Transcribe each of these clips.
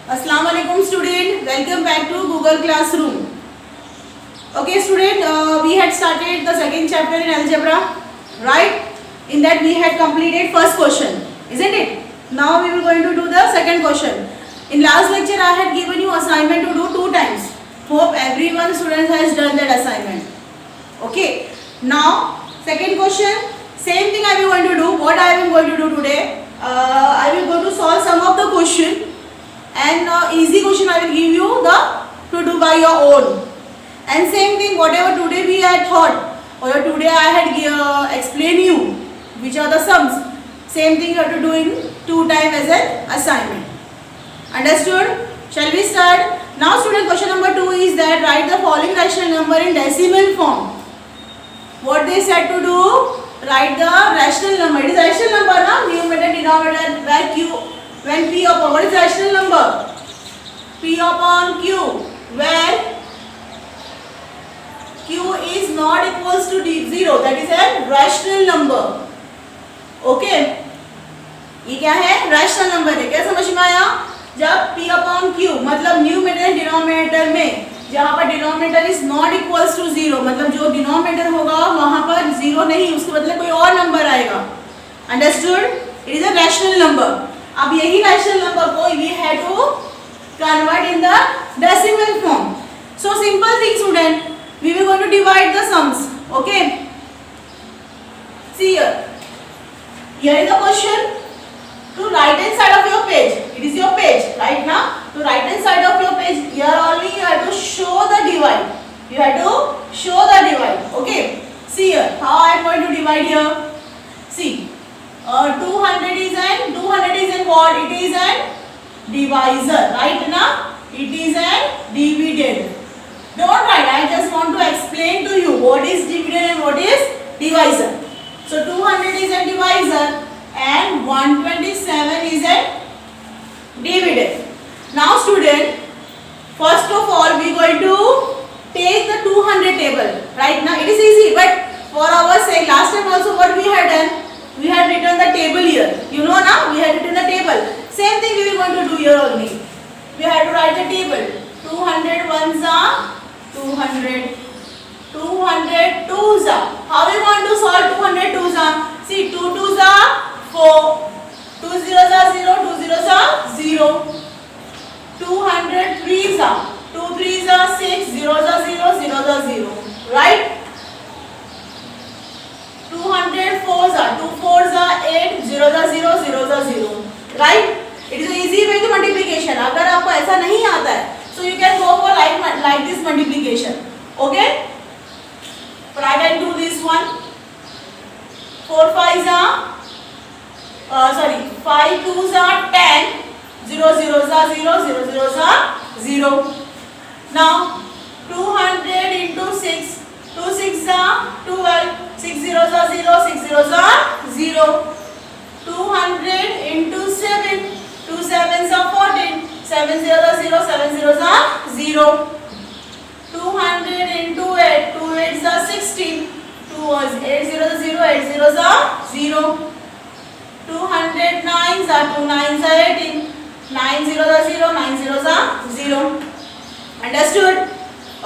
Assalamu alaikum student, welcome back to Google Classroom. Okay student, we had started the second chapter in algebra, right? In that we had completed first question, isn't it? Now we will going to do the second question. In last lecture I had given you assignment to do 2 times. Hope everyone student has done that assignment. Okay, now second question, same thing I am going to do. What I am going to do today? I will go to solve some of the question. And easy question I will give you to do by your own. And same thing, whatever today we had thought or today I had explained you which are the sums. Same thing you have to do in 2 times as an assignment. Understood? Shall we start? Now student, question number 2 is that write the following rational number in decimal form. What they said to do? Write the rational number. It is rational number, na? Numerator, denominator, where q. When P upon, what is the rational number? P upon Q, where Q is not equals to 0, that is a rational number. Okay? ये क्या है? rational number है. क्या समझ में आया? जब P upon Q मतलब न्यूमरेटर डिनोमिनेटर में जहाँ पर denominator is not equals to 0, मतलब जो डिनोमिनेटर होगा वहाँ पर 0 नहीं, उसके बदले कोई और नंबर आएगा. Understood? It is a rational number. अब यही रैशनल नंबर को we have to convert in the decimal form. So simple thing student, we will going to divide the sums. Okay, see here is the question. To right hand side of your page, it is your page right ना. To right hand side of your page, here only you have to show the divide. You have to show the divide. Okay, see here how I am going to divide here. See, 200 is an what? It is an divisor, right na? It is an dividend. Don't write, I just want to explain to you what is dividend and what is divisor. So 200 is a divisor and 127 is a dividend. Now student, first of all we are going to take the 200 table, right now. It is easy, but for our sake, last time also what we had done, we had written the table here. You know now, we had written the table. Same thing we will going to do here only. We have to write the table. 200 ones are 200. 200 twos are. How we want to solve 200 twos are? See, 2 twos are 4. 2 zeros are 0. 2 zeros are 0. 200 threes are. 2 threes are 6. Zeros are 0. Zeros are 0. Right? 200 fours are 2 fours are 8. Zeros are 0. Zeros are 0. Right? It is an easy way to multiplication. अगर आपको ऐसा नहीं आता है, so you can go for like this multiplication. Okay? But I can do this one. 4 fives are 5 twos are 10. 0 zeros are 0. 0 zeros are 0. Now 200 into 6. 2 6s are 12. 6 zeros are 0. 6 zeros are 0. 200 into 7. 2 sevens are 14. 7 zeros are 0. 7 zeros are 0. 200 into 8. 2 8s are 16. 8 zeros are 0. 8 zeros are 0. 200 nines are 2 nines are 18. 9 zeros are 0. 9 zeros are 0. Understood?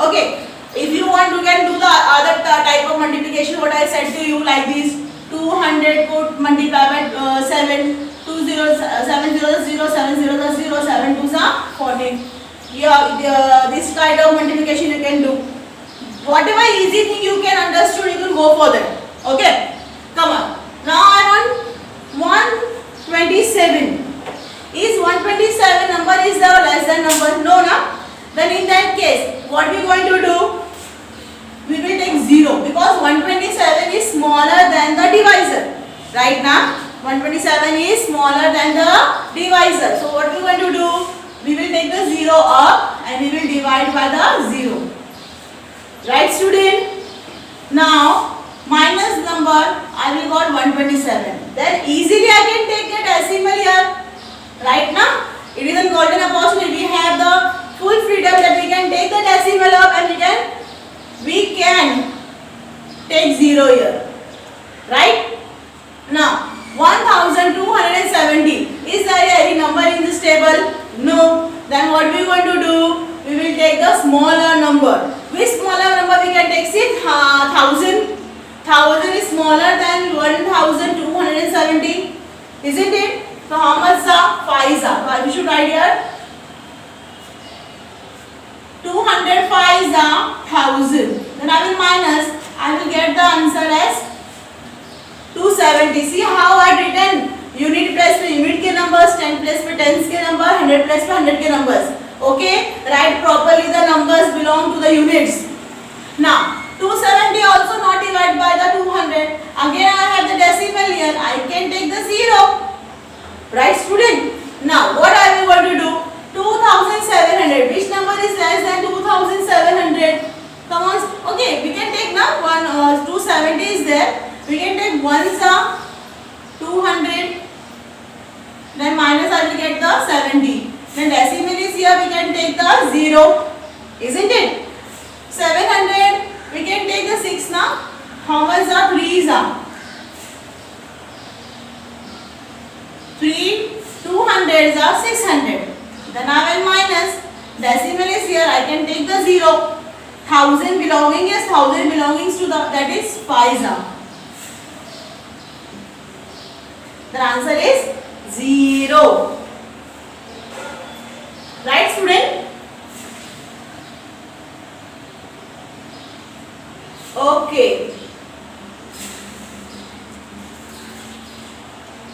Okay. If you want, you can do the other type of multiplication. What I said to you like this: 200 put multiply by 7. 2 zeros, 7 zeros are 0. 7 zeros are 0. 7 twos are 14. Yeah, this kind of multiplication you can do. Whatever easy thing you can understand, you can go for that. Okay? Come on. Now I want 127. Is 127 number is the less than number? No, na? Then in that case, what we are going to do? We will take 0 because 127 is smaller than the divisor. Right now, 127 is smaller than the divisor. So what we are going to do? We will take the 0 up and we will divide by the 0. Right student? Now, minus number, I will got 127. Then easily I can take the decimal here. Right now, it is a golden opportunity. We have the full freedom that we can take the decimal up and we can take 0 here. Right? Now, 1270. Is there any number in this table? No. Then what we going to do? We will take the smaller number. Which smaller number we can take? See, 1000. 1000 is smaller than 1270, isn't it? So how much the 5 are? So we should write here 205 is 1000. Then I will minus. I will get the answer as 270. See how I written? Unit place पे unit के numbers, 10 place पे tens के number, 100 place पे 100 के numbers. Okay, write properly the numbers belong to the units. Now 270 also not divided by the 200. Again I have the decimal here. I can take the 0. Right, student? Now what I will going to do? 2700. Which number is less than 2700? Come on. Okay, we can take now 270 is there. We can take 1 200. Then minus I will get the 70. Then decimal is here. We can take the 0. Isn't it? 700. We can take the 6 now. How much are 3 is 3. 200 are 600. Then I will minus. Decimal is here. I can take the 0. 1000 belonging is 1000 belongs to the, that is 5 The answer is 0. Right, student? Okay.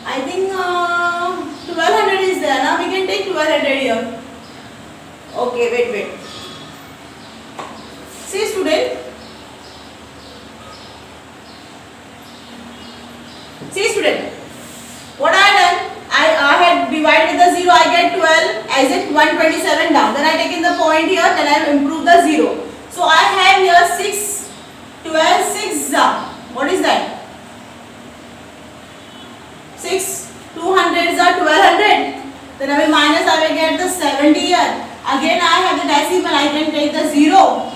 I think 1200 is there. Now we can take 1200 here. Okay, wait. See, student. See, student. What I done? I had divided the 0. I get 12 as it 127 down. Then I taken the point here. Then I improve the 0. So I have here 6. 12 6 what is that? 6 200s are 1200. Then I will minus. I will get the 70 here. Again I have the decimal. I can take the 0.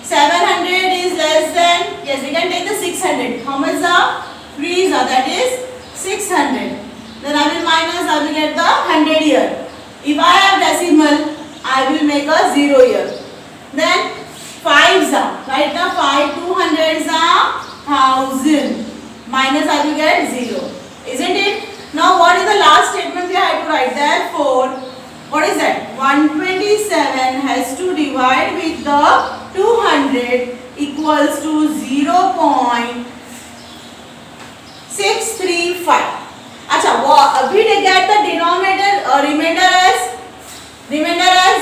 700 is less than, yes, we can take the 600. How much are 3 that is 600. Then I will minus. I will get the 100 here. If I have decimal, I will make a 0 here. Then 5s are, right now 5 200s are 1000. Minus I will get 0. Isn't it? Now what is the last statement we have to write? Therefore, what is that? 127 has to divide with the 200 equals to 0.635. Acha, we get the denominator remainder as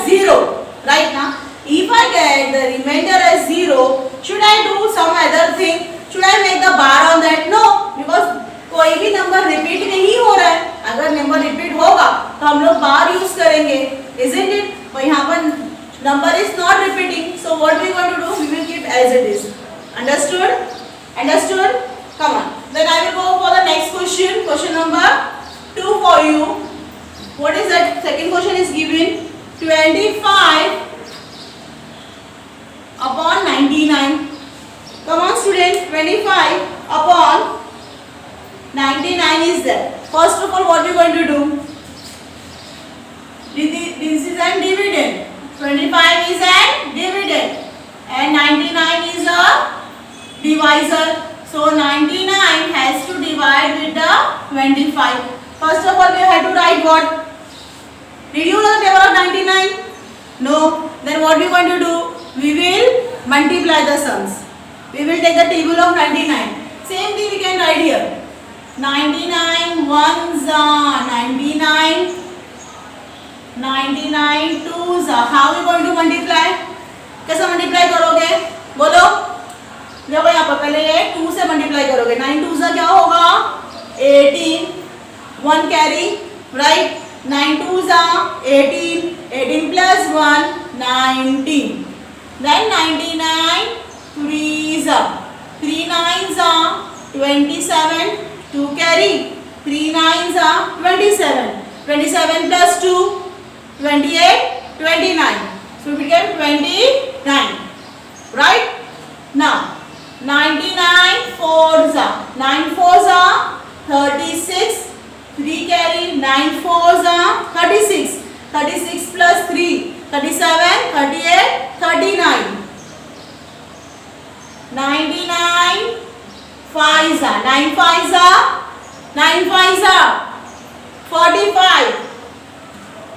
0. Right now, if I get the remainder as 0, should I do some other thing? Should I make the bar on that? No, because कोई भी number repeat नहीं हो रहा है. अगर number repeat होगा तो हम लोग बार यूज करेंगे. Isn't it? पर यहाँ पर number is not repeating. So what we going to do? We will keep as it is. Understood? Understood? Come on. Then I will go for the next question. Question number 2 for you. What is that? Second question is given 25 upon 99. Come on, student. 25 upon 99 is there. First of all, what we going to do? This is an dividend. 25 is an dividend and 99 is a divisor. So 99 has to divide with the 25. First of all, we have to write what? Did you know the table of 99? No. Then what we going to do? We will multiply the sums. We will take the table of 99. Same thing we can write here. 99 ones are 99. 99 twos are. How we going to multiply? कैसे multiply करोगे? बोलो. देखो यहाँ पर पहले ये 2 से multiply करोगे. 9 twos क्या होगा? 18. 1 carry, right? 9 twos are 18. 18 plus 1, 19. Then 99 threes are. 3 nines are 27. 2 carry. 3 nines are 27. 27 plus 2, 28, 29. So we get 29. Right? Now, 99 fours are. 9 fours are 36. 3 carry. 9 fours are 36. 36 plus 3,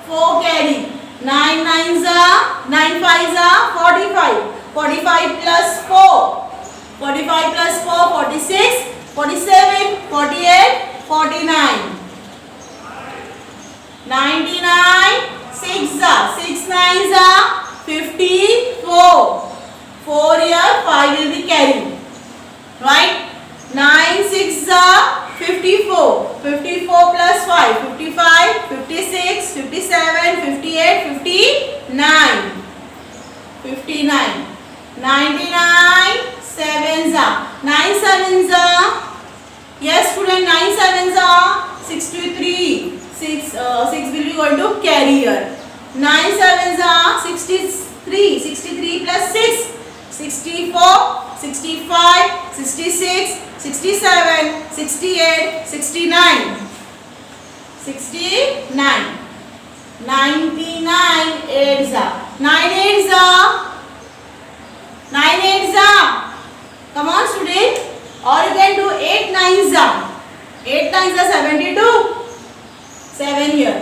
4 carry. 9 nines are 9 fives are 45. 45 plus 4. 45 plus 4 46. 47 48 49. 99 6 are 6 nines are 54. 4 here 5 will be carried. Right? 9 6 are 54. 54 plus 5 55 56 57 58 59. 59. 99 sevens are 9 sevens are, yes student, 9 sevens are 63. 6 will be going to carry here. 9 sevens are 63. 63 plus 6 64 65 66 67 68 69. 69. 99 eights are 9 eights are 9 eights are, come on student, or you can do 8 nines are 8 nines are 72. 7 here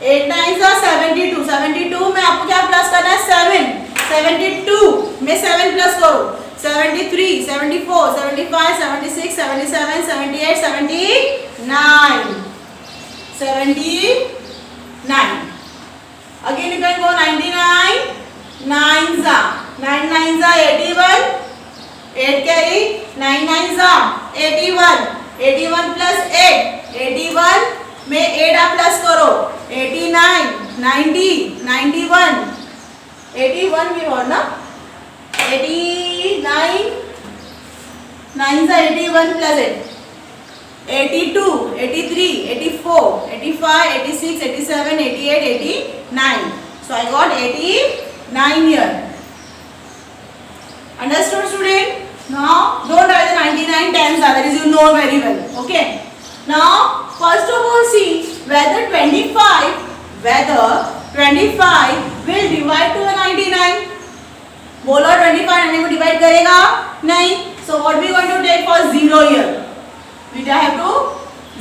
8 nines are 72. 72 में आपको क्या plus करना है? 7. 72 में 7 plus करो. 73 74 75 76 77 78 79. 79. Again you can go 99. Nines are 9 nines are 81. 8 carry. 9 nines are 81. 81 plus 8. 81 में 8 आप plus करो. 89 90 91. 81 भी और ना 89 9 are 81 plus 8. 82 83 84 85 86 87 88 89. So I got 89 here. Understood student? Now don't write the 99 tens, that is you know very well. Okay. Now first of all see whether 25 will divide to a 99. बोलो 25 90 को divide करेगा नहीं. So what we going to take for 0 here? We have to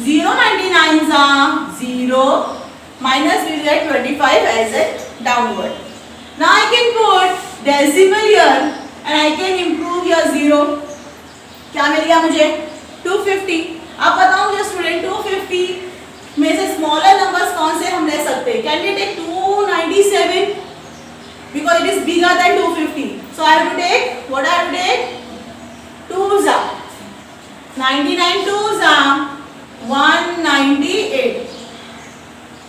0 99s are 0 minus we will get 25 as a downward. Now I can put decimal here and I can improve your 0. क्या मिल गया मुझे? 250. अब बताओ मुझे student 250 में से smaller numbers कौन से हम ले सकते हैं? Can we take 297 because it is bigger than 250. So I have to take, what I have to take? 2s are 99 2s are 198.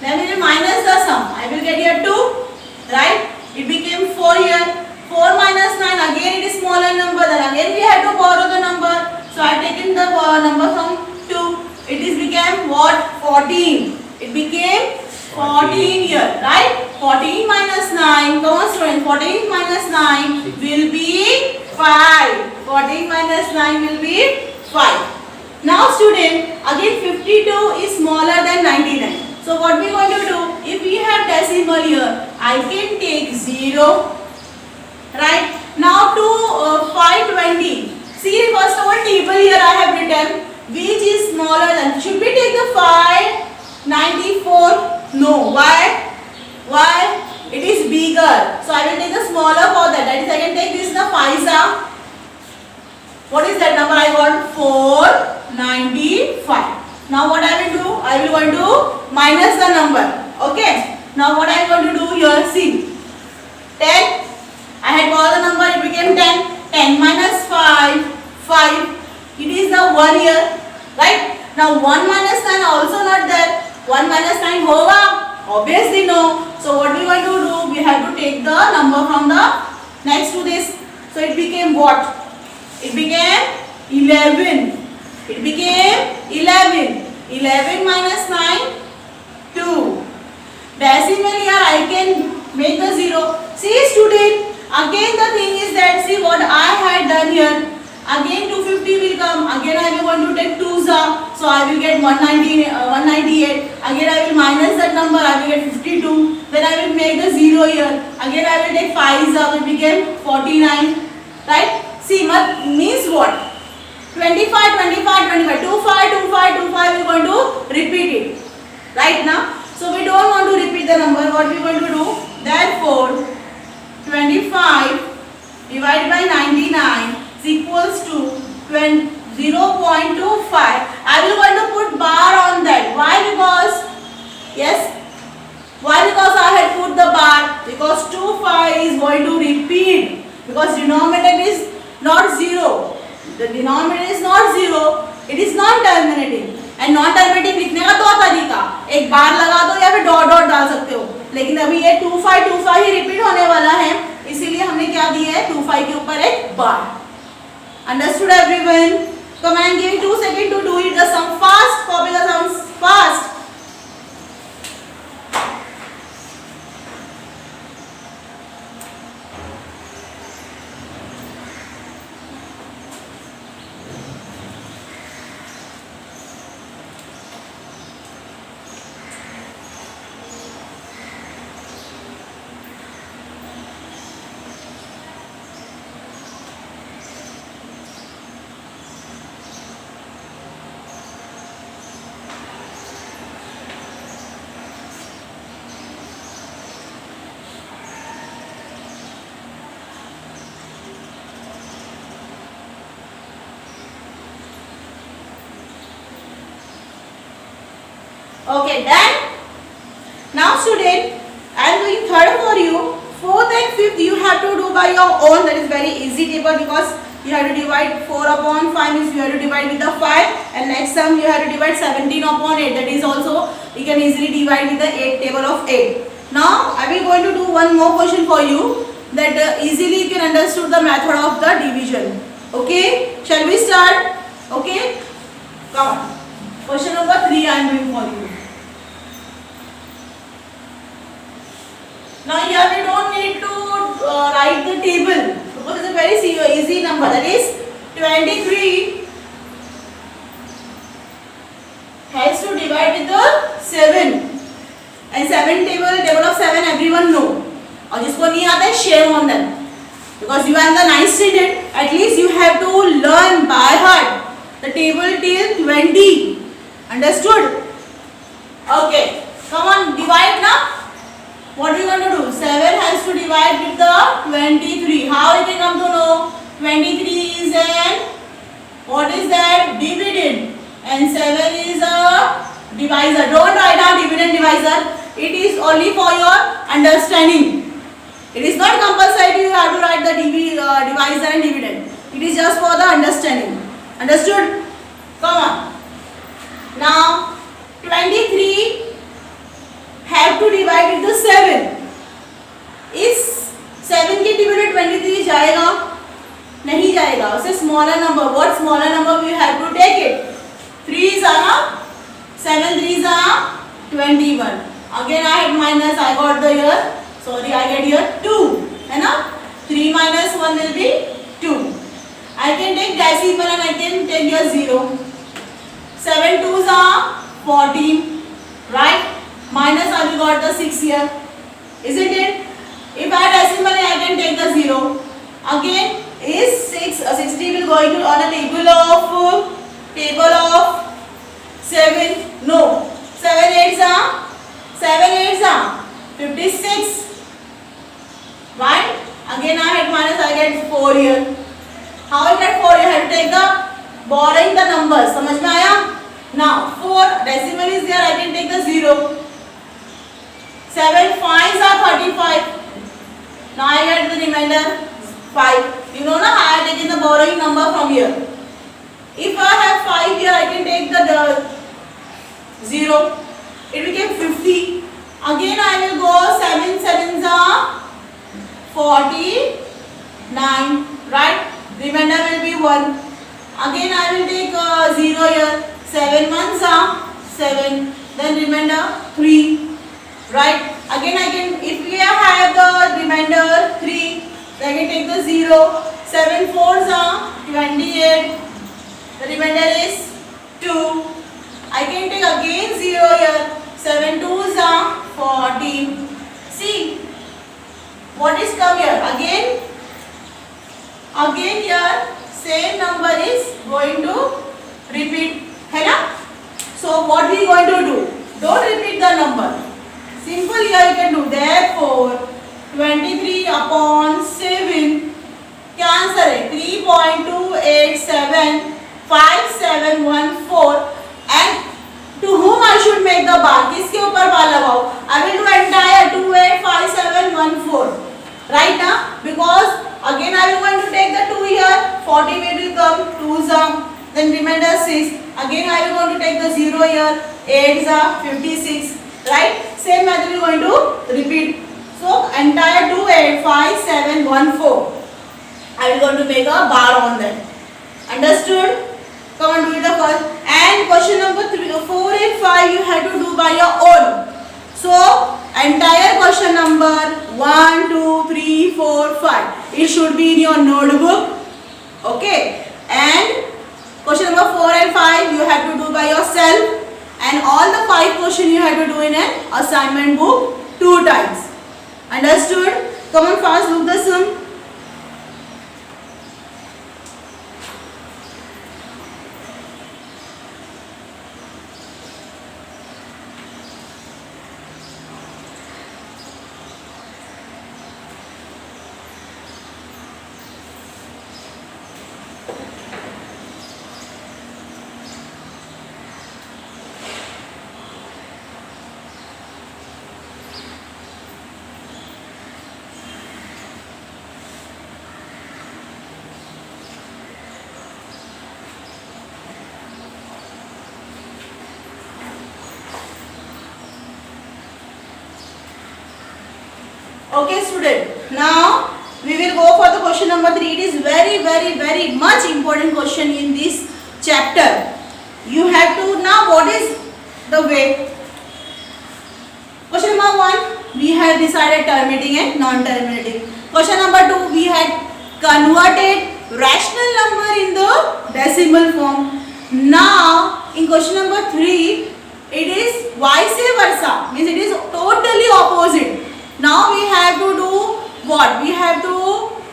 Then we will minus the sum. I will get here 2, right? It became 4 here. 4 minus 9, again it is smaller number. Then again we have to borrow the number. So I have taken the number from 2. It is became what? 14. It became 14 here, right? 14 minus 9. Come on student. 14 minus 9 will be 5. 14 minus 9 will be 5. Now student, again 52 is smaller than 99. So what we going to do? If we have decimal here, I can take 0. Right? Now to 520. See first of all table here I have written which is smaller than. Should we take the 594? No. Why? Why? It is bigger. So I will take the smaller for that. That is I can take this the 5s. What is that number I got? 495. Now what I will do? I will going to minus the number. Okay. Now what I am going to do here? See. 10. I had borrowed the number. It became 10. 10 minus 5. 5. It is the 1 here. Right. Now 1 minus 9 also not there. 1 minus 9 hoga? Obviously no. So what we going to do? We have to take the number from the next to this. So it became what? It became 11. It became 11. 11 minus 9, 2. Decimal here I can make the 0. See student, again the thing is that see what I had done here. Again 250 will come. Again I will going to take 2s. So I will get 198. Again I will minus that number. I will get 52. Then I will make the 0 here. Again I will take 5s. It became 49. Right? See means what? 25 25 25 25 25 25 we are going to repeat it right now. So we don't want to repeat the number. What we are going to do? Therefore, 25 divided by 99 is equals to 0.25. I will going to put bar on that. Why? Because yes. Why? Because I had put the bar. Because 25 is going to repeat. Because denominator is not 0. The denominator is not 0. It is non-terminating. And non-terminating लिखने का दो तरीका, एक बार लगा दो या फिर dot dot डाल सकते हो. लेकिन अभी ये 25 ही रिपीट होने वाला है, इसीलिए हमने क्या दिया है 25 के ऊपर एक बार. Understood everyone? Come and give 2 seconds to do it the sum fast. Copy the sums fast. Okay, done. Now student, I am doing third for you. Fourth and fifth you have to do by your own. That is very easy table because you have to divide 4 upon 5 means you have to divide with the 5, and next sum you have to divide 17 upon 8. That is also you can easily divide with the 8 table of 8. Now I will going to do one more question for you that easily you can understand the method of the division. Okay, shall we start? Okay, come on. Question number 3 I am doing for you. Now here we don't need to write the table because it's a very easy number, that is 23 has to divide with the 7, and 7 table of 7 everyone know, और जिसको नहीं आता है shame on them because you are the 9th student. At least you have to learn by heart the table till 20. Understood? Okay, come on, divide now. What are you going to do? 7 has to divide with the 23. How you can come to know? 23 is an, what is that? Dividend. And 7 is a divisor. Don't write down dividend divisor. It is only for your understanding. It is not compulsory you have to write the divisor and dividend. It is just for the understanding. Understood? Come on. Now 23 have to divide with the 7. इस 7 के divided 23 जाएगा? नहीं जाएगा. उससे smaller number. What smaller number we have to take it? 3s are 7 3s are 21. Again I had minus. I got the here. Sorry, I get here 2. है ना? 3 minus 1 will be 2. I can take decimal and I can take here 0. 7 2s are 14. Right? Minus I will got the 6 here, isn't it? If I decimal I can take the 0. Again is 60 will going to on a table of 7. No, 7 8s are 56. Right? Again I had minus, I get 4 here. How I get 4? You have to take the borrowing the numbers. समझ में आया? Now 4 decimal is there. I can take the 0. 7 5s are 35. Now I get the remainder 5. You know na, I have taken the borrowing number from here. If I have 5 here, I can take the 0. It became 50. Again I will go 7 7s are 49. Right? Remainder will be 1. Again I will take 0 here. 7 1s are 7. Then remainder 3. Right? Again I can, if we have the remainder 3, then I can take the 0. 7 4s are 28. The remainder is 2. I can take again 0 here. 7 2s are 14. See, what is come here? Again here same number is going to repeat. है ना? So what we going to do? Don't repeat the number. Simple here you can do. Therefore 23/7 क्या answer है 3.2875714 and to whom I should make the bar? किसके ऊपर बार लगाओ? I will do entire 285714 right now because again I will going to take the 2 here 40 will come 2's then remainder 6 again I will going to take the 0 here 8's 56 right same method we are going to repeat so entire 285714 I will going to make a bar on that understood come on do it the first and question number 4 and 5 you have to do by your own so entire question number 1 2 3 4 5 it should be in your notebook okay and question number 4 and 5 you have to do by yourself and all the 5 questions you have to do in an assignment book 2 times understood come on fast look the sum okay student now we will go for the question number 3 it is very much important question in this chapter you have to now what is the way question number 1 we have decided terminating and non-terminating question number 2 we had converted rational number in the decimal form now in question number 3 it is vice versa means it is totally opposite now we have to do what we have to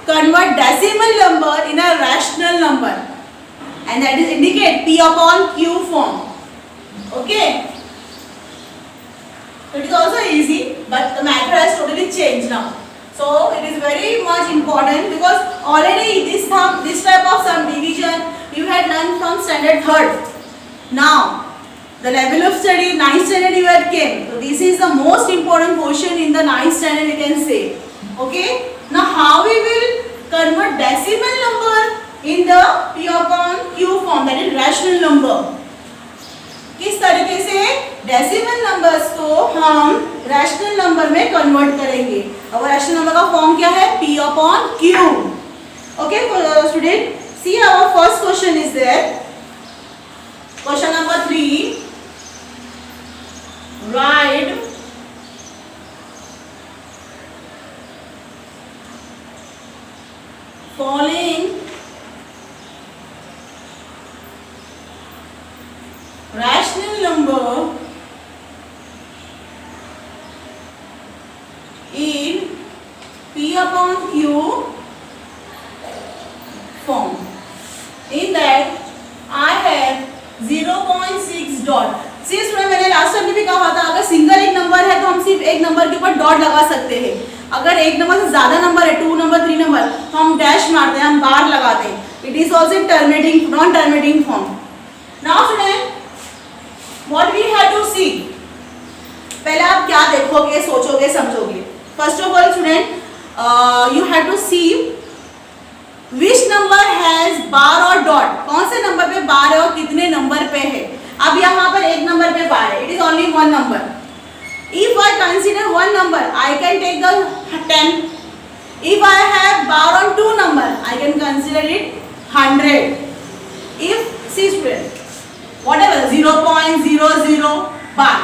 convert decimal number in a rational number and that is indicate p upon q form okay it is also easy but the method has totally changed now so it is very much important because already this type of sum division you had learned from standard 3rd now the level of study 9th standard you had came so this is the most important portion in the 9th standard you can say okay now how we will convert decimal number in the p upon q form that is rational number किस तरीके से decimal numbers को हम rational number में convert करेंगे और rational number का form क्या है p upon q okay student see our first question is there question number 3 write following rational number in p upon q form in that I have 0.6 dot सिर्फ मैंने last time भी कहा था अगर single एक number है तो हम सिर्फ एक नंबर के ऊपर डॉट लगा सकते हैं अगर एक नंबर से ज्यादा नंबर है 2 नंबर 3 नंबर तो हम डैश मारते हैं हम बार लगाते हैं it is also terminating non terminating form now student what we have to see पहले आप क्या देखोगे सोचोगे समझोगे first of all student you have to see which number has bar और डॉट कौन से नंबर पे बार है और कितने नंबर पे है अब यहाँ पर एक नंबर पे बार है it is only one number if I consider one number I can take the 10 if I have bar on 2 number I can consider it 100 if see student whatever 0.00 bar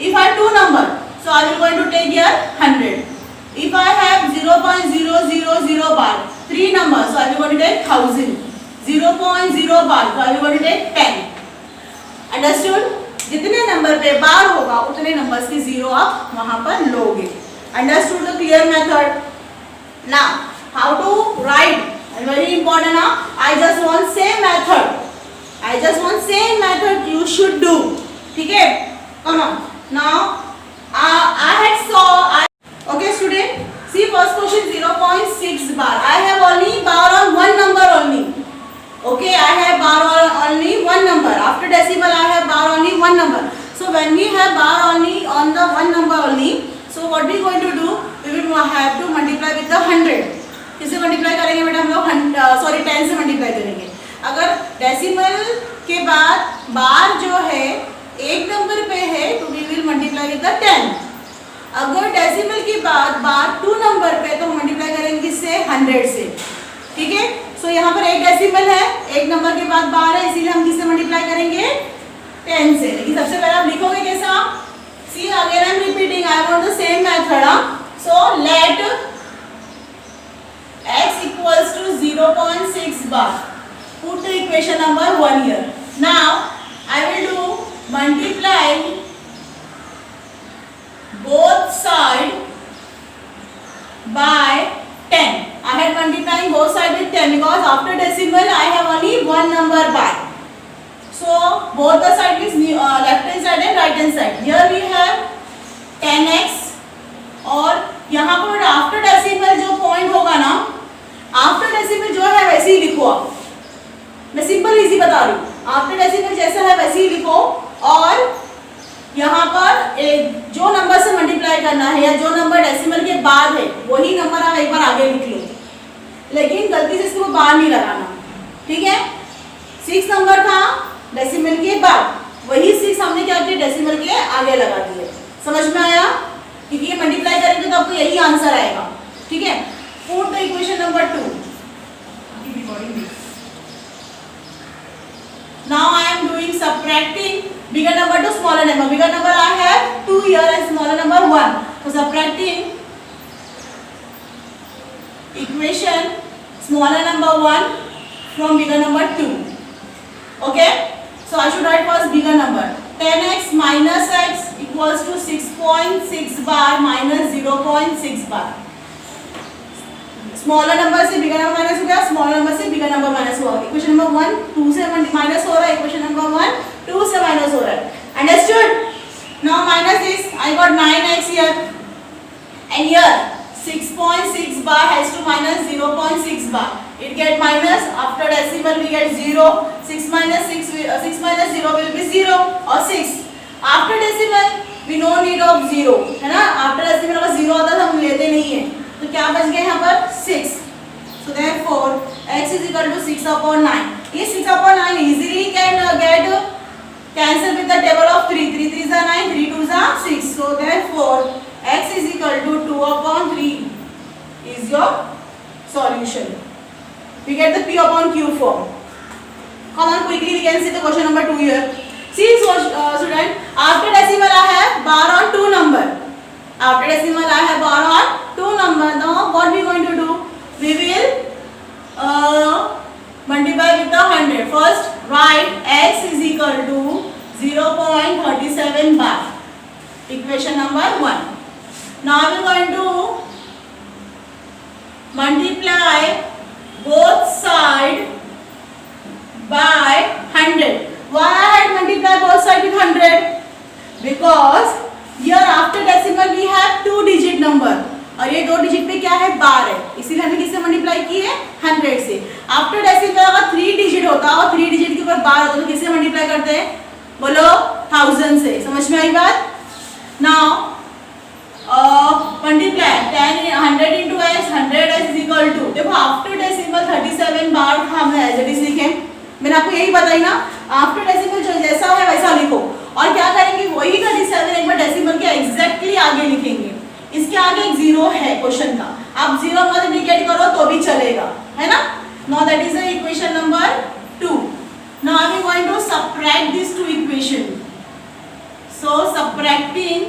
if I have 2 number so I will going to take here 100 if I have 0.000 bar 3 numbers so I will going to take 1000 0.0 bar so I will going to take 10 understood जितने number पे बार होगा उतने numbers की zero आप वहां पर लोगे understood the clear method now how to write very important ना I just want same method I just want same method you should do. ठीक है? Come on. Now I had saw. Okay, student. See first question 0.6 bar. I have only bar on one number only. Okay, I have bar on only one number. After decimal, I have bar only one number. So when we have bar only on the one number only, so what we going to do? We will have to multiply with the 100. किससे multiply करेंगे बेटा हम लोग? Sorry 10 से multiply करेंगे. अगर decimal के बाद बार जो है एक नंबर पे है तो we will multiply with the 10. अगर डेसिमल के बाद बार 2 नंबर पे तो हम मल्टीप्लाई करेंगे किससे? 100 से. ठीक है. सो यहाँ पर एक डेसिमल है, एक नंबर के बाद बार है, इसीलिए हम किससे मल्टीप्लाई करेंगे? 10 से. लेकिन सबसे पहले आप लिखोगे कैसा? See again I am repeating, I want the same method. So let x equals to 0.6 bar. Put the equation number 1 here. Now I will do multiply both side by 10. I had multiplying both side with 10 because after decimal I have only one number by. So both the side is left hand side and right hand side. Here we have 10x और यहाँ पर after decimal जो point होगा ना, after decimal जो है वैसे ही लिखो आप. मैं सिंपल इजी बता रही हूँ. आफ्टर डेसिमल जैसा है वैसे ही लिखो और यहाँ पर जो नंबर से मल्टीप्लाई करना है या जो नंबर डेसिमल के बाद है वही नंबर आप एक बार आगे लिख लो. लेकिन गलती से इसको बार नहीं लगाना. ठीक है. 6 नंबर था डेसिमल के बाद, वही 6 हमने क्या किया? डेसिमल के आगे लगा दिए. समझ में आया? क्योंकि ये मल्टीप्लाई करेंगे तो आपको यही आंसर आएगा. ठीक है. Put the equation number 2. Now I am doing subtracting bigger number to smaller number. Bigger number I have 2 here and smaller number 1. So subtracting equation smaller number 1 from bigger number 2. Okay. So I should write first bigger number. 10x minus x equals to 6.6 bar minus 0.6 bar. Smaller number से bigger number minus हो गया, smaller number से bigger number minus हुआ. Equation number 1 2 से minus हो रहा है, equation number 1 2 से माइनस हो रहा है. Understood? Now minus this, I got 9x here and here 6.6 bar has to minus 0.6 bar. It get minus after decimal we get 0. 6 minus 0 will be 0 or 6. After decimal we no need of 0, है ना? After decimal अगर 0 आता था हम लेते नहीं है. तो क्या बच गए यहाँ पर? 6. So therefore x is equal to 6/9. ये 6/9 easily can get cancel with the table of 3. 3 3s are 9, 3 2s are 6. So therefore x is equal to 2/3 is your solution. We get the p/q form. Come on, quickly we can see the question number 2 here. See student, after decimal I have bar on 2 number. After decimal I have bar on 2 number. Now what we going to do? We will multiply with the 100. First write x is equal to 0.37 bar. Equation number 1. Now we are going to multiply both side by 100. Why I had multiply both side with 100? Because here after decimal we have 2 digit number और ये 2 digit पे क्या है? बार है. इसीलिए हमने किससे multiply की है? 100 से. आफ्टर डेसिमल अगर 3 डिजिट होता और 3 डिजिट के ऊपर बार होता तो किससे मल्टीप्लाई करते हैं? बोलो 1000 से. समझ में आई बात? Now multiply 100 into x, 100x is equal to, देखो आफ्टर डेसिमल 37 बार था, हमने एज इट इज लिखे. मैंने आपको यही बताई ना, आफ्टर डेसिमल जो जैसा है वैसा लिखो. और क्या करेंगे? वही 37 एक बार डेसिमल के एग्जैक्टली आगे लिखेंगे. इसके आगे एक 0 है क्वेश्चन का, आप 0 मल्टीप्लाई करो तो भी चलेगा, है ना? Now that is the equation number 2. Now I am going to subtract this 2 equation. So subtracting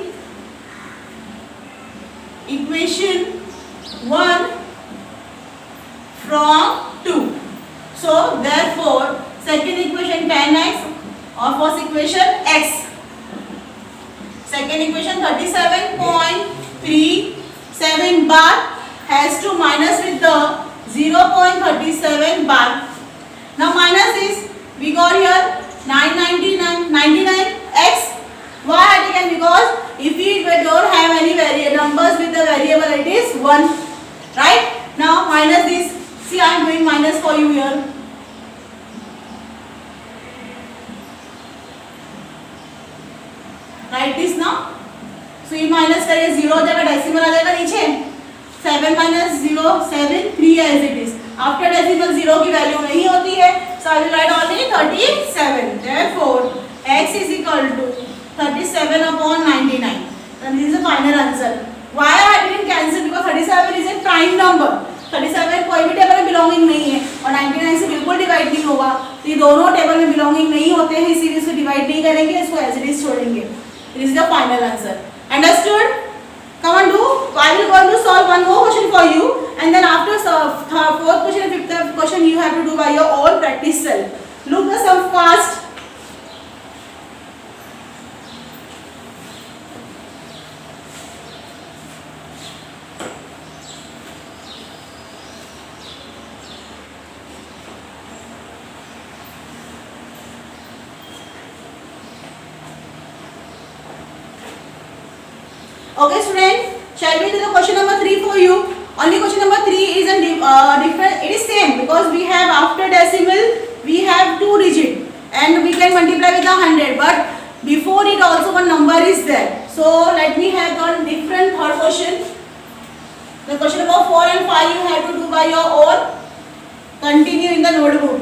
equation 1 from 2. So therefore second equation 10x or first equation x. Second equation 37.37 bar has to minus with the 0.37 bar. Now minus is we got here 99 99x Why I taken? Because if we don't have any numbers with the variable, it is 1. Right? Now minus this. See, I am doing minus for you here. Write this now. So ये minus करें 0 हो जाएगा, decimal आ जाएगा नीचे. 7 minus 0 7 3 as it is. After decimal 0 की value नहीं होती है. So I will write only 37. Therefore x is equal to 37 upon 99. And this is the final answer. Why I didn't cancel? Because 37 is a prime number. 37 कोई भी table में belonging नहीं है और 99 से बिल्कुल डिवाइड नहीं होगा. तो ये दोनों टेबल में बिलोंगिंग नहीं होते हैं, इसीलिए इसको डिवाइड नहीं करेंगे, इसको एज इट इज छोड़ेंगे. This is the final answer. Understood? Come on, do. I will go to solve one more question for you, and then after fourth question and fifth question you have to do by your own practice self. Look the sum fast. Okay, student, shall we do the question number 3 for you? Only question number 3 is a different. It is same because we have after decimal we have 2 digit and we can multiply with 100. But before it also one number is there. So let me have one different third question. The question number 4 and 5 you have to do by your own. Continue in the notebook.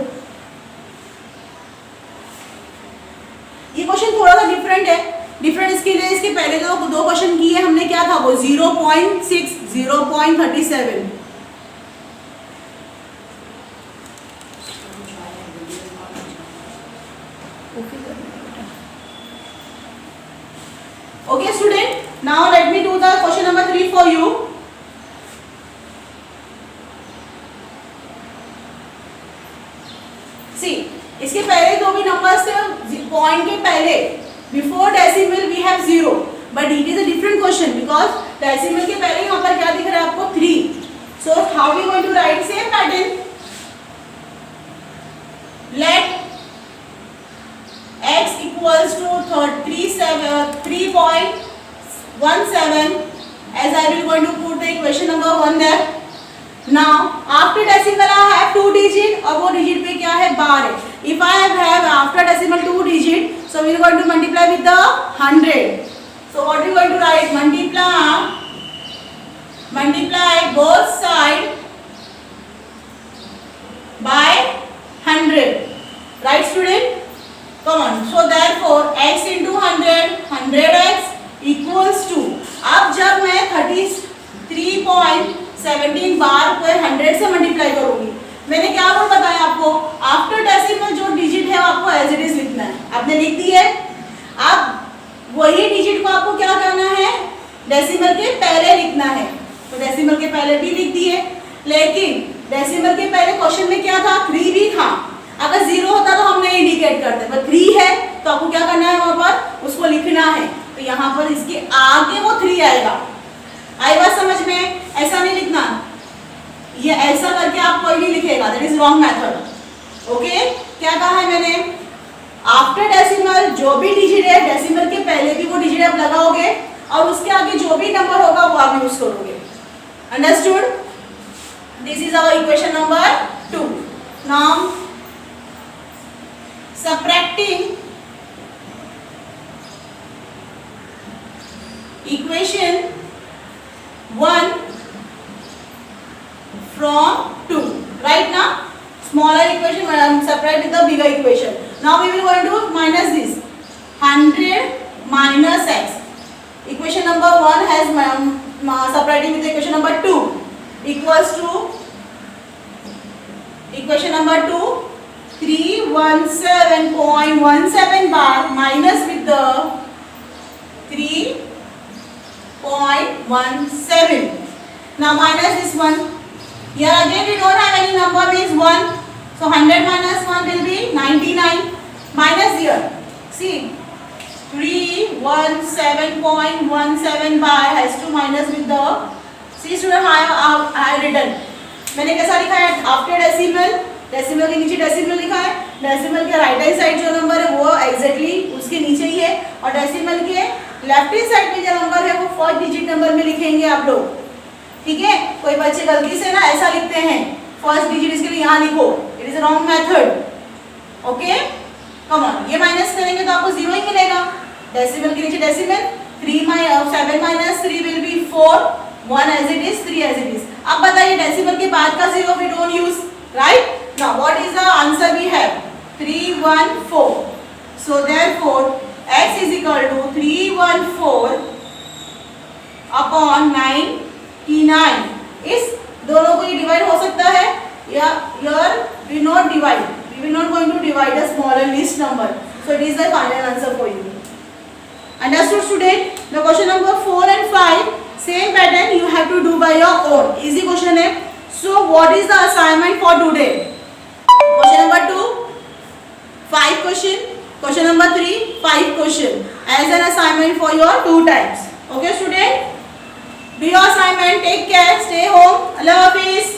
ये question थोड़ा सा different है. Different इसके लिए इसके पहले जो दो क्वेश्चन किए हमने क्या था वो 0.6 0.37. Okay student, now let me do the question number 3 for you. See, इसके पहले जो भी नंबर्स थे पॉइंट के पहले before decimal we have 0, but it is a different question because decimal के पहले यहाँ पर क्या दिख रहा है आपको 3. So how we going to write same pattern? Let x equals to 3.17 as I will going to put the equation number 1 there. Now after decimal I have 2 digit और वो digit पे क्या है बार है. If I have after decimal 2 digit, so we are going to multiply with the 100. So what we are going to write? Multiply both side by 100. Right student? Come on. So therefore x into 100 100x equals to. अब जब मैं 33.17 बार को 100 से multiply करूंगी, मैंने क्या बोल बताया आपको? आफ्टर डेसिमल जो डिजिट है आपको एज इट इज लिखना है. आपने लिख दी है. अब वही डिजिट को आपको क्या करना है? डेसिमल के पहले लिखना है. तो डेसिमल के पहले भी लिख दिए, लेकिन डेसिमल के पहले क्वेश्चन में क्या था? 3 भी था. अगर 0 होता तो हम नहीं इंडिकेट करते, पर 3 है तो आपको क्या करना है? वहां पर उसको लिखना है. तो यहाँ पर इसके आगे वो 3 आएगा. आई बात समझ में? ऐसा नहीं लिखना, ये ऐसा करके आप कोई नहीं लिखेगा. That is wrong method. Okay, क्या कहा है मैंने? आफ्टर डेसिमल जो भी डिजिट है डेसिमल के पहले भी वो डिजिट आप लगाओगे और उसके आगे जो भी नंबर होगा वो आप यूज करोगे. Understood? This is our equation number 2. Now subtracting equation 1 from 2. Right now, smaller equation separate with the bigger equation. Now we will going to minus this 100 minus x. Equation number 1 has separating with the equation number 2 equals to equation number 2 317.17 bar minus with the 3.17. Now minus this one. Here again we don't have any number means 1. So 100 minus 1 will be 99. Minus here. See, 317.17 bar has to minus with the. See student, I have written. मैंने कैसा लिखा है? After decimal, decimal के नीचे decimal लिखा है decimal के right hand side जो नंबर है वो एग्जैक्टली उसके नीचे ही है, और डेसिमल के लेफ्ट हैंड साइड में जो नंबर है वो फर्स्ट डिजिट नंबर में लिखेंगे आप लोग, ठीक है। कोई बच्चे गलती से ना ऐसा लिखते हैं फर्स्ट डिजिट, इसके लिए यहाँ लिखो, it is wrong method, okay. Come on, ये माइनस करेंगे तो आपको 0 ही मिलेगा, डेसिमल के नीचे decimal, 7 minus 3 will be 4, 1 as it is, 3 as it is. अब बताइए डेसिमल के बाद का 0 we don't use, right. Now what is the answer we have, 314। So therefore x is equal to 314 upon 99। इस दोनों को ये डिवाइड हो सकता है या here we not divide, we will not going to divide a smaller least number, so it is the final answer for you. Understood student? The question number 4 and 5 same pattern you have to do by your own, easy question है। So what is the assignment for today? Question number 2 5 question, question number 3 5 question as an assignment for your 2 times, okay student? Do your assignment, take care, stay home, Allah Hafiz.